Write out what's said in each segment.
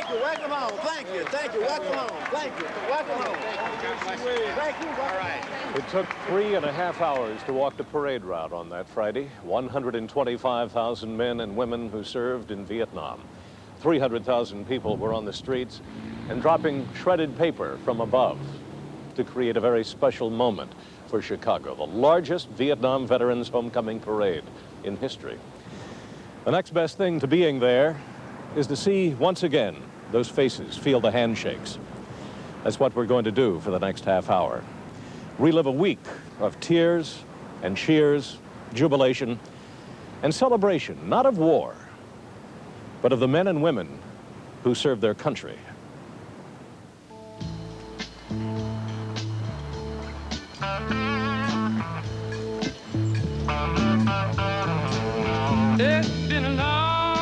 Thank you. Welcome home. Thank you. Thank you. Welcome home. Thank you. Welcome home. Thank you. All right. It took 3.5 hours to walk the parade route on that Friday. 125,000 men and women who served in Vietnam. 300,000 people were on the streets and dropping shredded paper from above to create a very special moment for Chicago, the largest Vietnam Veterans Homecoming Parade in history. The next best thing to being there is to see once again those faces, feel the handshakes. That's what we're going to do for the next half hour. Relive a week of tears and cheers, jubilation, and celebration, not of war, but of the men and women who served their country. It's been a long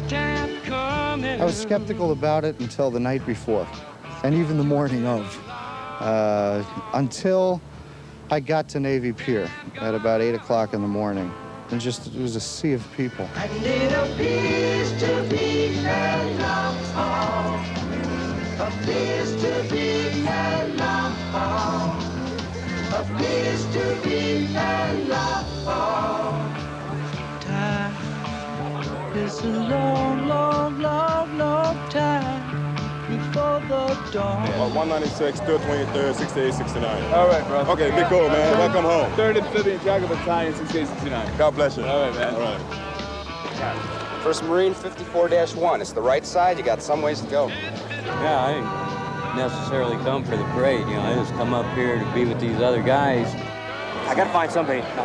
time coming. I was skeptical about it until the night before, and even the morning of, until I got to Navy Pier at about 8 o'clock in the morning. And just, it was a sea of people. I need a piece to be along, a piece to be along, a piece to be along. Time is a long, long, long, long time before the dawn. 196, 223rd, 6869. All right, bro. Okay, be cool, man. Welcome home. 3rd Amphibian Jacket Battalion, 6869. God bless you. All right, man. All right. First Marine 54-1. It's the right side. You got some ways to go. Yeah, I didn't necessarily come for the parade. You know, I just come up here to be with these other guys. I gotta find somebody. The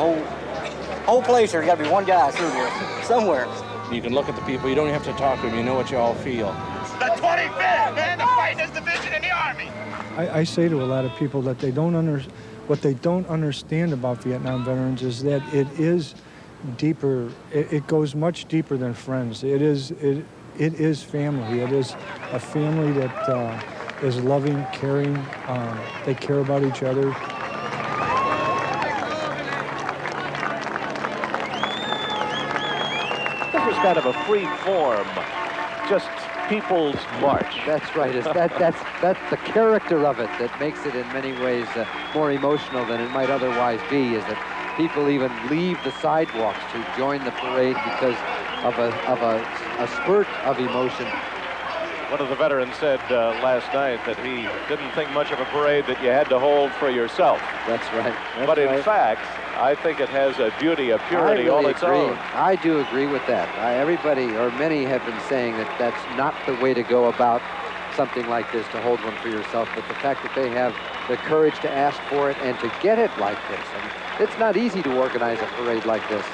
whole place here, gotta be one guy through here, somewhere. You can look at the people. You don't have to talk to them. You know what you all feel. The 25th, man, the finest division in the Army. I say to a lot of people that what they don't understand about Vietnam veterans is that it is deeper. It goes much deeper than friends. It is family. It is a family that is loving, caring. They care about each other. This was kind of a free form, just people's march. That's right. That's the character of it that makes it in many ways more emotional than it might otherwise be, is that people even leave the sidewalks to join the parade because of a spurt of emotion. One of the veterans said last night that he didn't think much of a parade that you had to hold for yourself. That's right. But in fact, I think it has a beauty, a purity all its own. I do agree with that. Everybody, or many, have been saying that that's not the way to go about something like this, to hold one for yourself. But the fact that they have the courage to ask for it and to get it like this. And it's not easy to organize a parade like this.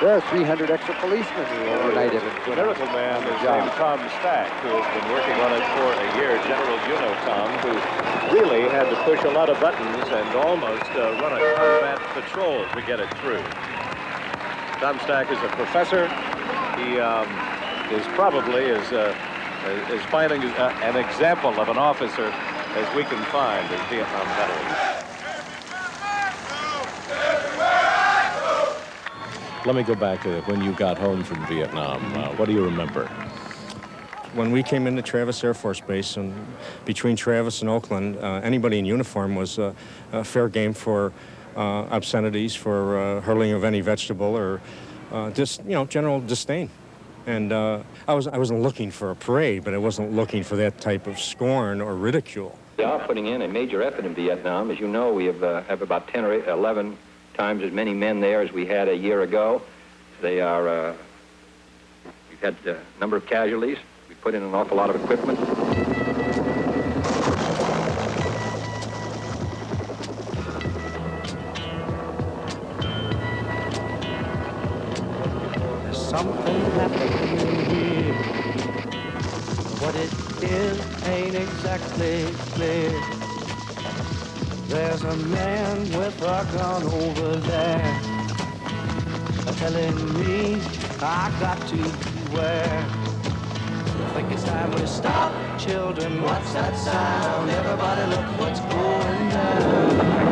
There are 300 extra policemen who overnight have been put The Miracle Man is named Tom Stack, who has been working on it for a year. General, you know Tom, who really had to push a lot of buttons and almost run a combat patrol to get it through. Tom Stack is a professor. He is probably is finding an example of an officer as we can find as Vietnam veterans. Let me go back to when you got home from Vietnam. What do you remember? When we came into Travis Air Force Base, and between Travis and Oakland, anybody in uniform was fair game for obscenities, for hurling of any vegetable, or just, general disdain. And I wasn't looking for a parade, but I wasn't looking for that type of scorn or ridicule. We are putting in a major effort in Vietnam. As you know, we have about 10 or 11 times as many men there as we had a year ago. They are, we've had a number of casualties. We put in an awful lot of equipment. There's something happening here. What it is ain't exactly clear. There's a man with a gun over there telling me I got to beware. I think it's time we stop, children. What's that sound? Everybody look what's going down.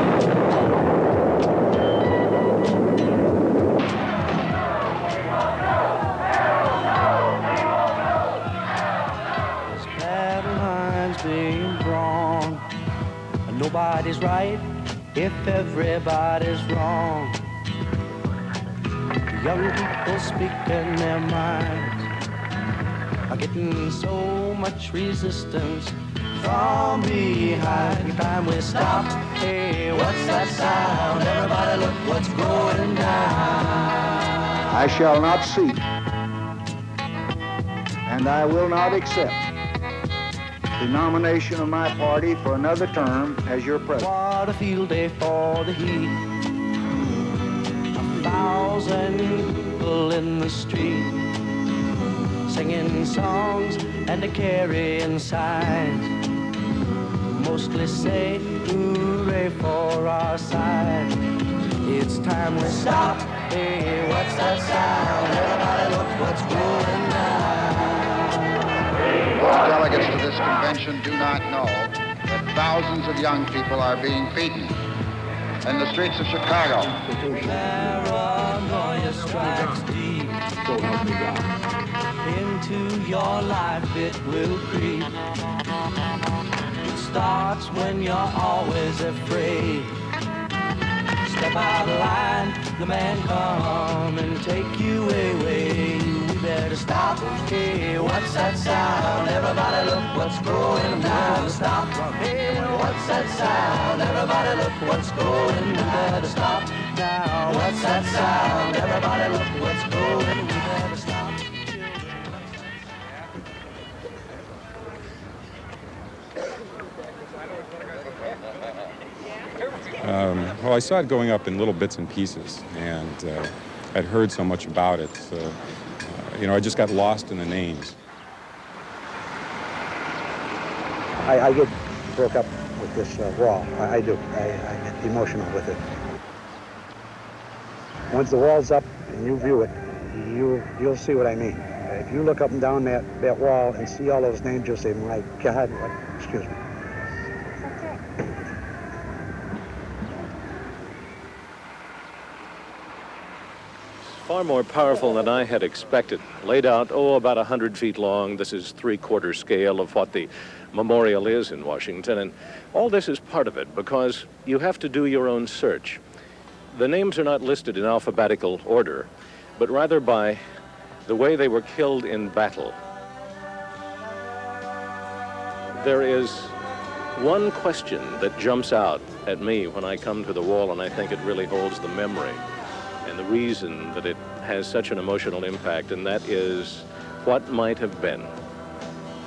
Nobody's right if everybody's wrong. Young people speaking their minds are getting so much resistance from behind. Time we stop. Hey, what's that sound? Everybody look what's going down. I shall not seek, and I will not accept the nomination of my party for another term as your president. What a field day for the heat. 1,000 people in the street, singing songs and carrying signs. Mostly say hooray for our side. It's time we stop. Hey, what's that sound? Everybody look what's going down. Delegates to this convention do not know that thousands of young people are being beaten in the streets of Chicago. Paranoia strikes deep. So help me God. Into your life it will creep. It starts when you're always afraid. Step out of line, the man come and take you away. We better stop. Hey, what's that sound? Everybody look what's going down. Stop. Hey, what's that sound? Everybody look what's going down. We better stop now. What's that sound? Everybody look what's going. We better stop. Well, I saw it going up in little bits and pieces, and I'd heard so much about it. You know, I just got lost in the names. I get broke up with this wall. I do. I get emotional with it. Once the wall's up and you view it, you'll see what I mean. If you look up and down that wall and see all those names, you'll say, my God, what? Excuse me. Far more powerful than I had expected. Laid out, about 100 feet long. This is 3/4 scale of what the memorial is in Washington. And all this is part of it because you have to do your own search. The names are not listed in alphabetical order, but rather by the way they were killed in battle. There is one question that jumps out at me when I come to the wall, and I think it really holds the memory and the reason that it has such an emotional impact, and that is what might have been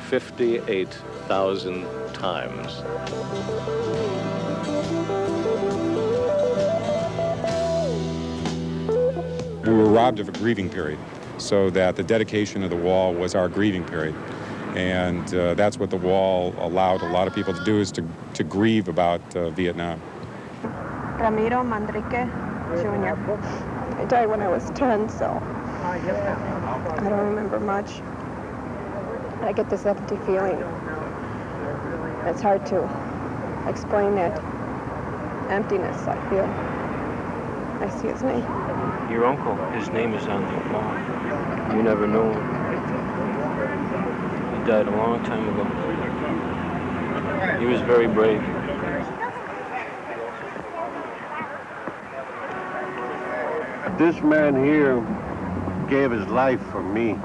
58,000 times. We were robbed of a grieving period, so that the dedication of the wall was our grieving period. And that's what the wall allowed a lot of people to do, is to grieve about Vietnam. Ramiro Manrique Jr. I died when I was 10, so I don't remember much. I get this empty feeling. It's hard to explain that emptiness I feel. I see his name. Your uncle, his name is on the wall. You never know him. He died a long time ago. He was very brave. This man here gave his life for me,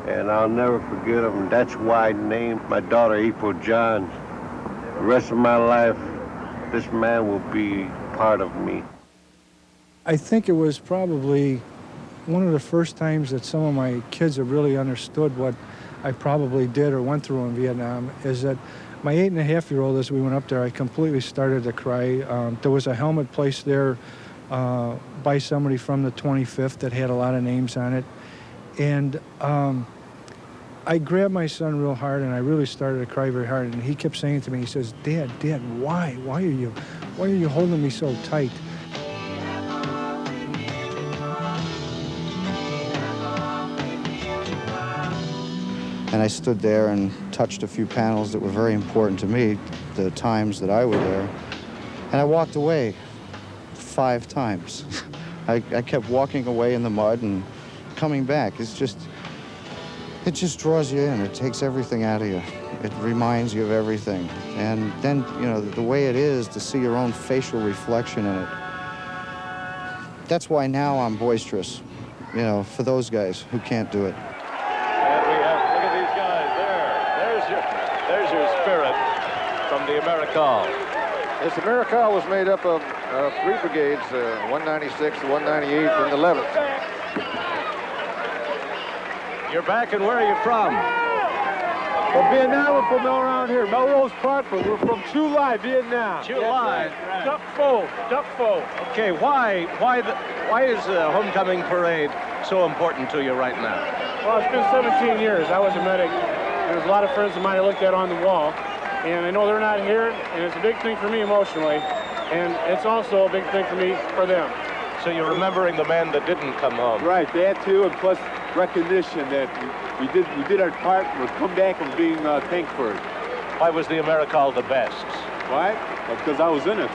and I'll never forget him. That's why I named my daughter April John. The rest of my life, this man will be part of me. I think it was probably one of the first times that some of my kids have really understood what I probably did or went through in Vietnam, is that my 8.5-year-old, as we went up there, I completely started to cry. There was a helmet placed there by somebody from the 25th that had a lot of names on it. And I grabbed my son real hard, and I really started to cry very hard. And he kept saying to me, he says, Dad, why? Why are you holding me so tight? And I stood there and touched a few panels that were very important to me, the times that I were there. And I walked away 5 times. I kept walking away in the mud and coming back. It's just, it just draws you in. It takes everything out of you. It reminds you of everything. And then, you know, the way it is to see your own facial reflection in it. That's why now I'm boisterous, you know, for those guys who can't do it. And we have, look at these guys there. There's your spirit from the Americal. Yes, the Americal was made up of 3 brigades, 196, the 198th, and the 11th. You're back, and where are you from? From Vietnam, we're from around here, Melrose Park, but we're from Chu Lai, Vietnam. Chu Lai. Duc Pho, Duc Pho. Okay, why is the homecoming parade so important to you right now? Well, it's been 17 years. I was a medic. There's a lot of friends of mine I looked at on the wall, and I know they're not here, and it's a big thing for me emotionally, and it's also a big thing for me, for them. So you're remembering the men that didn't come home. Right, that too, and plus recognition that we did our part, and we'll come back and being thanked for it. Why was the Americal the best? Why? Well, because I was in it.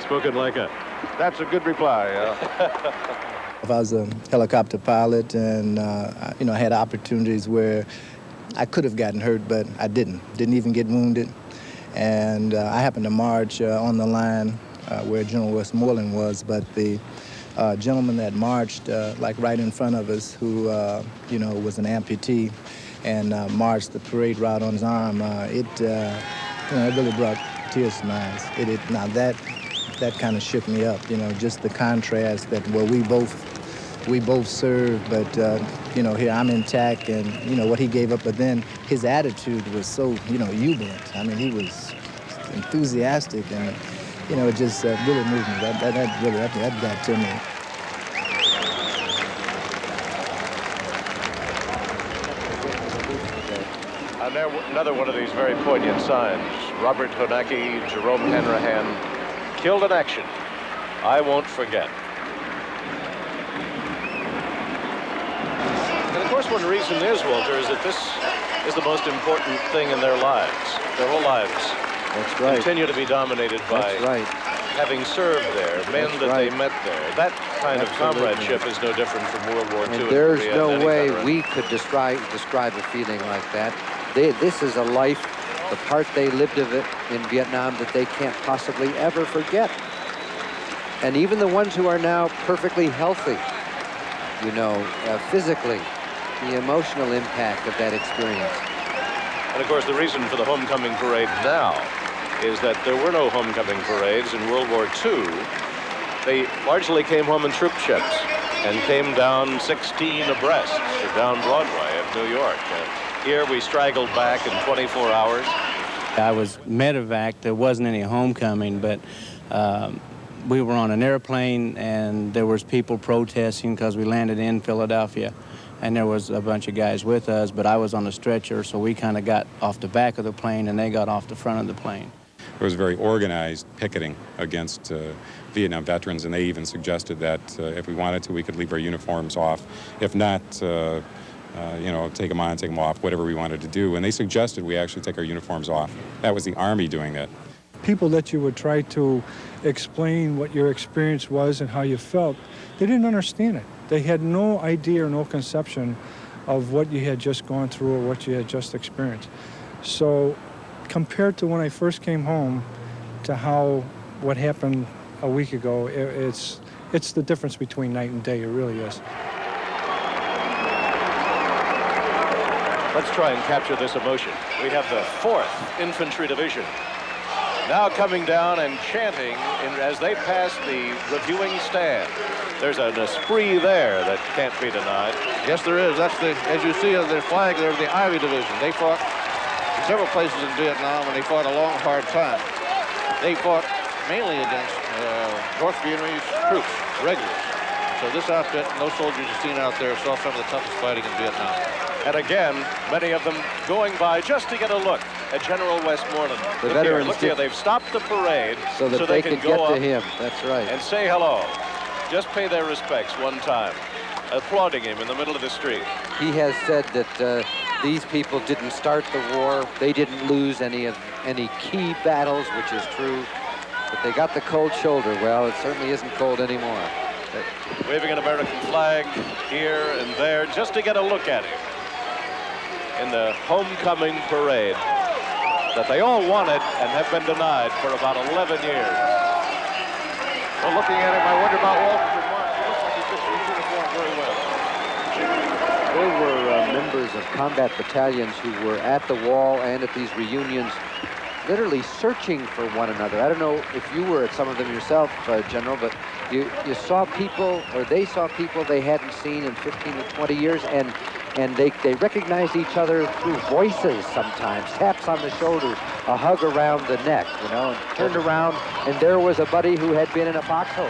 Spoken like a... That's a good reply. I was a helicopter pilot, and you know, I had opportunities where I could have gotten hurt, but I didn't even get wounded. And I happened to march on the line where General Westmoreland was, but the gentleman that marched like right in front of us, who you know, was an amputee and marched the parade route on his arm, you know, it really brought tears to my eyes. Now that kind of shook me up, you know, just the contrast that, well, we both served, but you know, here I'm intact, and you know what he gave up, but then his attitude was so, you know, jubilant. I mean, he was enthusiastic, and you know, it just really moved me. That got to me. And there, another one of these very poignant signs. Robert Honaki, Jerome Hanrahan, killed in action. I won't forget. And of course, one reason is, Walter, is that this is the most important thing in their lives. Their whole lives. That's right. Continue to be dominated by having served there, men that they met there. That kind of comradeship is no different from World War II. And there's no way we could describe a feeling like that. This is a life, the part they lived of it in Vietnam, that they can't possibly ever forget. And even the ones who are now perfectly healthy, you know, physically, the emotional impact of that experience. And of course, the reason for the homecoming parade now is that there were no homecoming parades in World War II. They largely came home in troop ships and came down 16 abreast down Broadway of New York. Here we straggled back in 24 hours. I was medevac. There wasn't any homecoming, but we were on an airplane, and there was people protesting because we landed in Philadelphia, and there was a bunch of guys with us, but I was on a stretcher, so we kind of got off the back of the plane, and they got off the front of the plane. It was very organized picketing against Vietnam veterans, and they even suggested that if we wanted to, we could leave our uniforms off. If not, you know, take them on, take them off, whatever we wanted to do. And they suggested we actually take our uniforms off. That was the Army doing that. People that you would try to explain what your experience was and how you felt, they didn't understand it. They had no idea or no conception of what you had just gone through or what you had just experienced. So compared to when I first came home to what happened a week ago, it's the difference between night and day. It really is. Let's try and capture this emotion. We have the 4th Infantry Division now coming down and chanting as they pass the reviewing stand. There's an esprit there that can't be denied. Yes, there is. That's as you see on their flag, they're the Ivy Division. They fought in several places in Vietnam, and they fought a long, hard time. They fought mainly against North Vietnamese troops, regulars. So this outfit, and those soldiers you've seen out there, saw some of the toughest fighting in Vietnam. And again, many of them going by just to get a look at General Westmoreland. The veterans look here, they've stopped the parade so that they can go get to up him. That's right. And say hello. Just pay their respects one time, applauding him in the middle of the street. He has said that these people didn't start the war. They didn't lose any key battles, which is true. But they got the cold shoulder. Well, it certainly isn't cold anymore. waving an American flag here and there just to get a look at him in the homecoming parade that they all wanted and have been denied for about 11 years. Well, looking at him, I wonder about Walter's remarks. He looks like he fits his uniform very well. There were members of combat battalions who were at the wall and at these reunions literally searching for one another. I don't know if you were at some of them yourself, General, but you saw people, or they saw people they hadn't seen in 15 to 20 years, and they recognized each other through voices sometimes, taps on the shoulders, a hug around the neck, you know, and turned around, and there was a buddy who had been in a foxhole.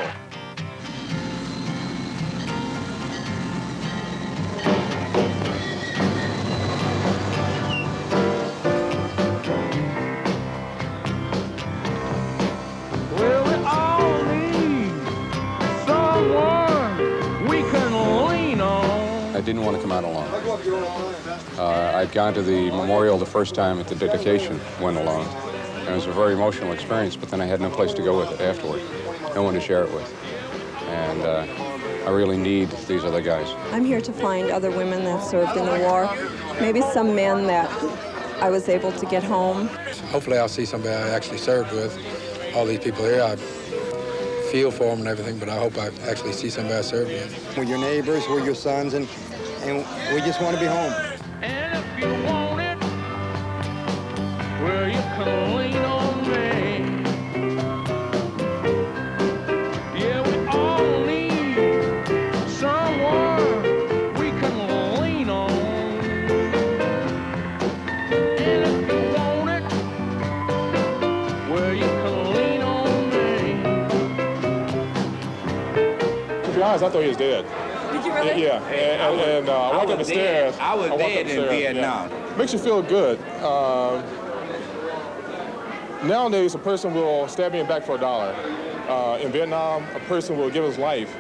I didn't want to come out alone. I'd gone to the memorial the first time at the dedication, went alone. And it was a very emotional experience, but then I had no place to go with it afterward, no one to share it with. And I really need these other guys. I'm here to find other women that served in the war, maybe some men that I was able to get home. Hopefully I'll see somebody I actually served with. All these people here, I feel for them and everything, but I hope I actually see somebody I served with. We're your neighbors, we're your sons, and we just want to be home. And if you want it, well, you can lean on me. Yeah, we all need someone we can lean on. And if you want it, well, you can lean on me. To be honest, I thought he was dead. Did you really? Yeah, and I walked up the stairs. I was dead in Vietnam. Yeah. Makes you feel good. Nowadays, a person will stab me in the back for $1. In Vietnam, a person will give his life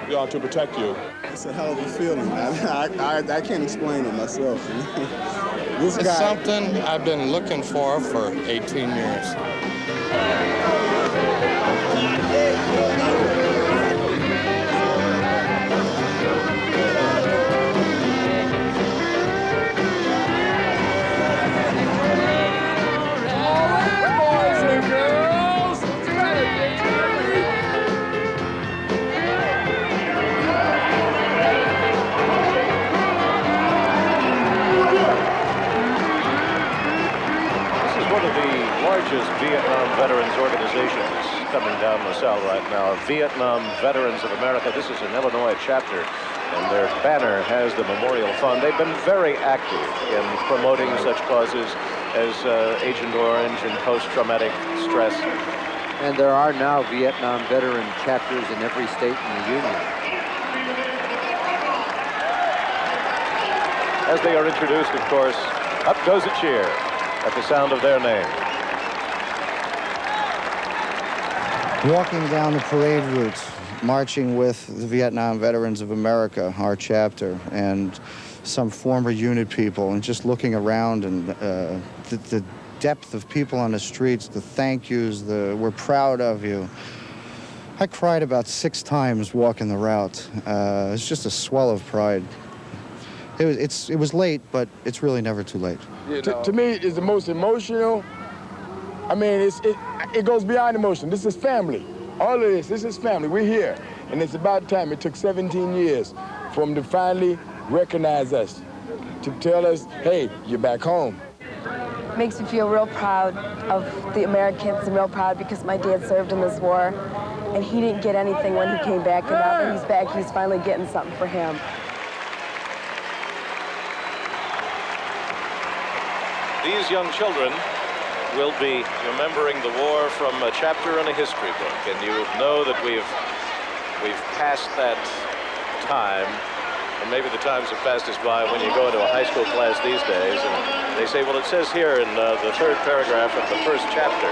to protect you. It's a hell of a feeling. I can't explain it myself. It's something I've been looking for 18 years. Vietnam Veterans Organizations coming down LaSalle right now. Vietnam Veterans of America. This is an Illinois chapter, and their banner has the Memorial Fund. They've been very active in promoting such causes as Agent Orange and post-traumatic stress. And there are now Vietnam veteran chapters in every state in the Union. As they are introduced, of course, up goes a cheer at the sound of their name. Walking down the parade route, marching with the Vietnam Veterans of America, our chapter, and some former unit people, and just looking around and the depth of people on the streets, the thank yous, the we're proud of you. I cried about 6 times walking the route. It's just a swell of pride. It was late, but it's really never too late. To me, it's the most emotional. I mean, it goes beyond emotion. This is family. All of this is family. We're here. And it's about time. It took 17 years for them to finally recognize us, to tell us, hey, you're back home. Makes me feel real proud of the Americans and real proud because my dad served in this war and he didn't get anything when he came back, and now that he's back, he's finally getting something for him. These young children will be remembering the war from a chapter in a history book, and you know that we've passed that time, and maybe the times have passed us by when you go into a high school class these days, and they say, well, it says here in the 3rd paragraph of the 1st chapter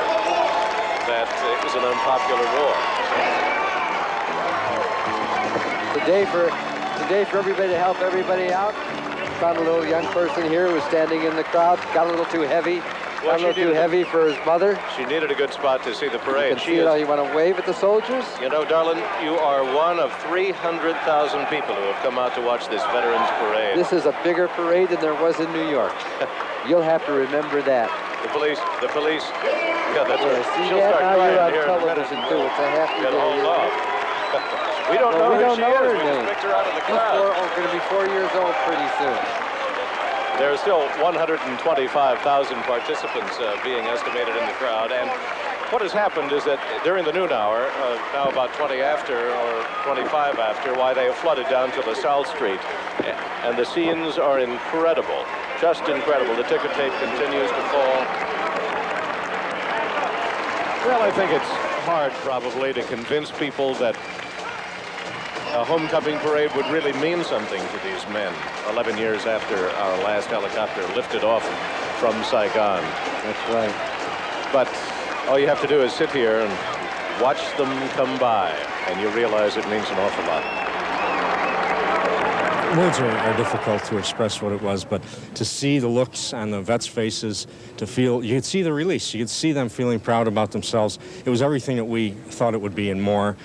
that it was an unpopular war. Today for everybody to help everybody out. Found a little young person here who was standing in the crowd, got a little too heavy, Well, a little too heavy for his mother. She needed a good spot to see the parade. You can see it all. You want to wave at the soldiers? You know, darling, you are one of 300,000 people who have come out to watch this Veterans Parade. This is a bigger parade than there was in New York. You'll have to remember that. The police. Yeah, that's right. See She'll that? start Now crying you're on here in a minute. television, too. It's a happy Get day. hauled off. We don't know who she is. her We name. just picked her out of the crowd. She's going to be 4 years old pretty soon. There are still 125,000 participants being estimated in the crowd, and what has happened is that during the noon hour, now about 20 after or 25 after, why they have flooded down to LaSalle Street, and the scenes are incredible, just incredible. The ticker tape continues to fall. Well, I think it's hard probably to convince people that a homecoming parade would really mean something to these men 11 years after our last helicopter lifted off from Saigon. That's right. But all you have to do is sit here and watch them come by, and you realize it means an awful lot. Words are difficult to express what it was, but to see the looks on the vets' faces, to feel, you could see the release, you could see them feeling proud about themselves. It was everything that we thought it would be and more.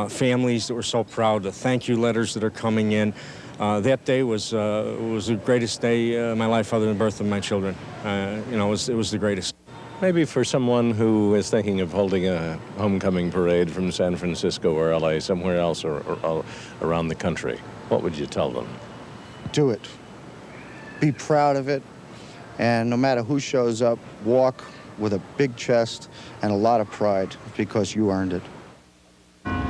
Families that were so proud, the thank you letters that are coming in. That day was the greatest day of my life other than the birth of my children. You know, it was the greatest. Maybe for someone who is thinking of holding a homecoming parade from San Francisco or LA, somewhere else or around the country, what would you tell them? Do it. Be proud of it. And no matter who shows up, walk with a big chest and a lot of pride because you earned it.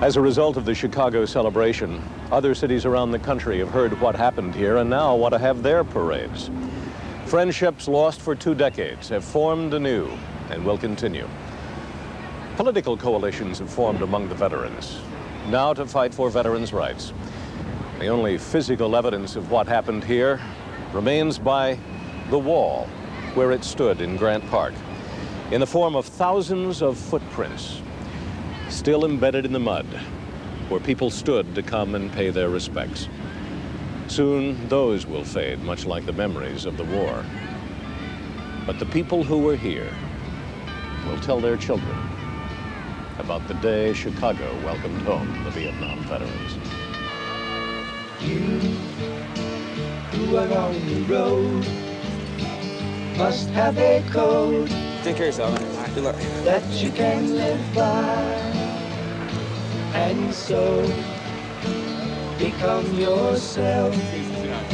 As a result of the Chicago celebration, other cities around the country have heard what happened here and now want to have their parades. Friendships lost for 2 decades have formed anew and will continue. Political coalitions have formed among the veterans, now to fight for veterans' rights. The only physical evidence of what happened here remains by the wall where it stood in Grant Park, in the form of thousands of footprints still embedded in the mud, where people stood to come and pay their respects. Soon, those will fade, much like the memories of the war. But the people who were here will tell their children about the day Chicago welcomed home the Vietnam veterans. You who are on the road must have a code. Take care of yourself. Good luck. That you can live by. And so, become yourself.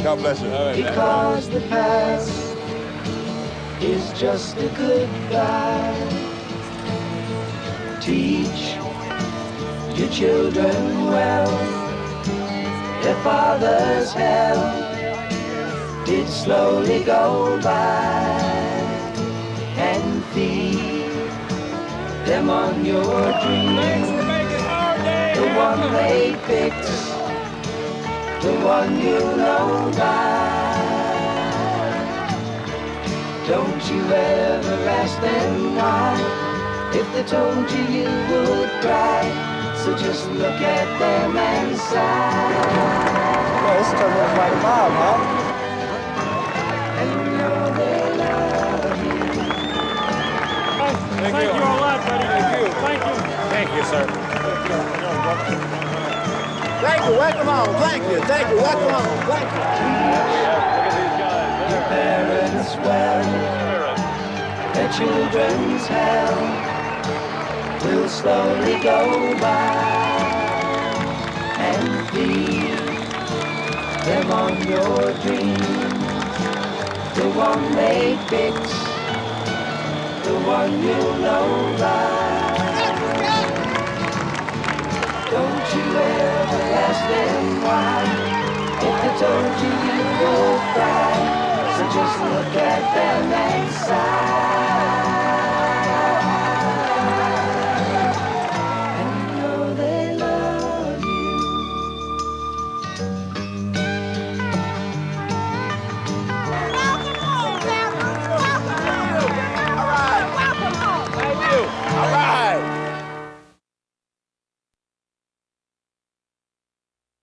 God bless you. Because the past is just a goodbye. Teach your children well. Their father's help did slowly go by. And feed them on your dreams. The one they picked, the one you know by. Don't you ever ask them why. If they told you, you would cry. So just look at them and sigh. Well, this turned out quite a mob, huh? And know they love you. Thank you a lot, buddy. Thank you. Thank you. Thank you, sir. Thank you, welcome on. Thank you, welcome on. Thank you. Your parents well, their children's hell will slowly go by. And feed them on your dreams. The one they picked, the one you know by. Don't you ever ask them why. If they told you, you would cry. So just look at them and sigh.